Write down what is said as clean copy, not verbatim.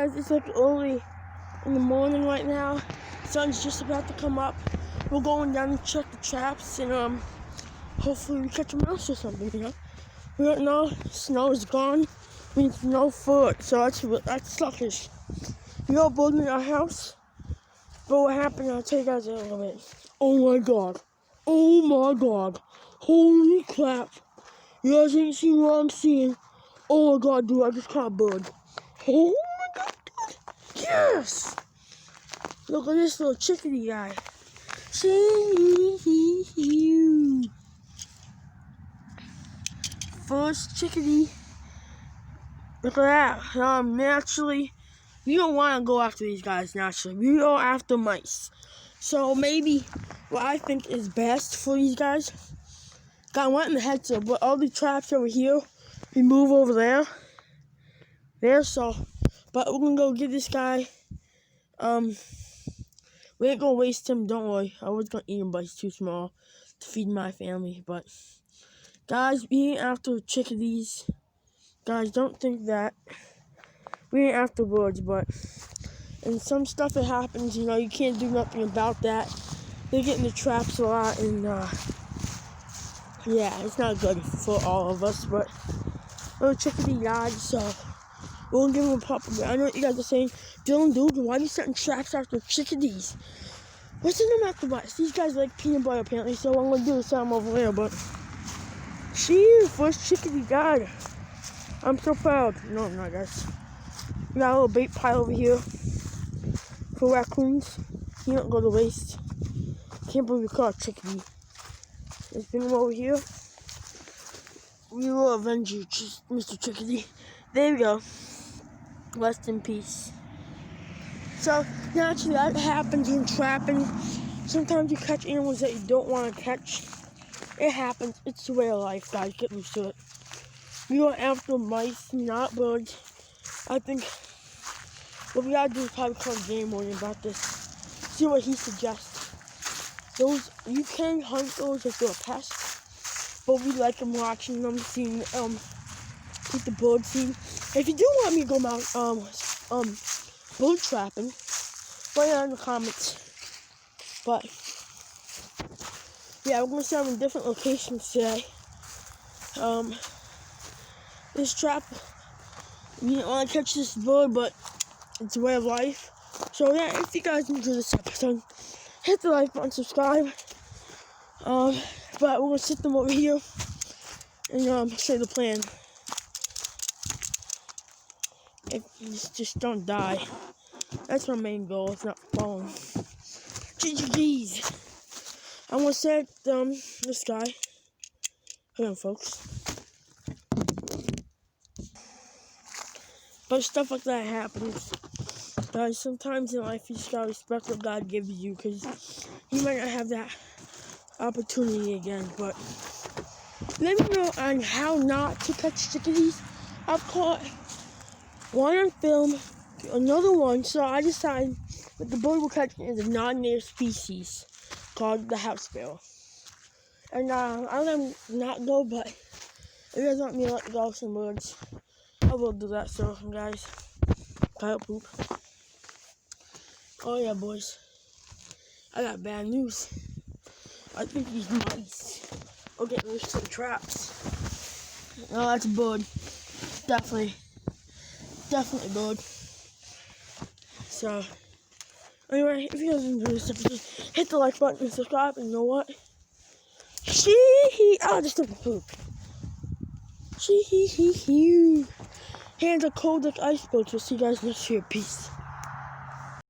guys, it's like early in the morning right now. Sun's just about to come up. We're going down to check the traps and hopefully we catch a mouse or something, you know. We don't know. Snow is gone. Means no food, so that's suckish. We all building our house. But what happened, I'll tell you guys in a little bit. Oh my god. Oh my god. Holy crap. You guys ain't seen what I'm seeing. Oh my god, dude, I just caught a bird. Oh my god, dude. Yes! Look at this little chickadee guy. First chickadee. Look at that. Naturally, we don't want to go after these guys naturally. We go after mice. So maybe what I think is best for these guys, I went in the heads up, but all the traps over here, we move over there. So, but we're gonna go get this guy. We ain't gonna waste him, don't worry. I was gonna eat him, but he's too small to feed my family. But guys, we ain't after chickadees. Guys, don't think that. We ain't after birds, but and some stuff that happens, you know, you can't do nothing about that. They get in the traps a lot, and yeah, it's not good for all of us. But little chickadee died, so we're gonna give him a pup. I know what you guys are saying, Dylan, dude, why are you setting traps after chickadees? What's in them after bites? These guys like peanut butter apparently, so what I'm gonna do is set them over there. But she first chickadee died. I'm so proud. No, I'm not, guys. We got a little bait pile over here for raccoons. He don't go to waste. Can't believe we caught a chickadee. Let's bring him over here. We will avenge you, Mr. Chickadee. There we go. Rest in peace. So, naturally, that happens in trapping. Sometimes you catch animals that you don't want to catch. It happens. It's the way of life, guys. Get used to it. We go after mice, not birds. I think what we gotta do is probably call game warden about this. See what he suggests. Those, you can hunt those if they're a pest, but we like them watching them, seeing with the bird scene. If you do want me to go out bird trapping, write it down in the comments. But yeah, we're gonna set them in different locations today. This trap, we didn't want to catch this bird, but it's a way of life. So yeah, if you guys enjoyed this episode, hit the like button, subscribe. But we're gonna sit them over here and show you the plan. If you just don't die, that's my main goal. It's not falling. GG's. I'm gonna set this guy. Hold on, folks. But stuff like that happens. Guys, sometimes in life you just gotta respect what God gives you, because you might not have that opportunity again. But let me know on how not to catch chickadees. I've caught one on film, another one, so I decided that the bird we're catching is a non-native species called the house sparrow. And I let him not go, but if you guys want me to let go of some birds, I will do that. So, guys, coyote poop. Oh yeah, boys, I got bad news. I think these mice will get loose to the traps. Oh, that's a bird. Definitely a bird. So, anyway, if you guys enjoyed this episode, hit the like button and subscribe. And you know what? I just took a poop. Hands are cold like ice boats. We'll see you guys next year. Peace.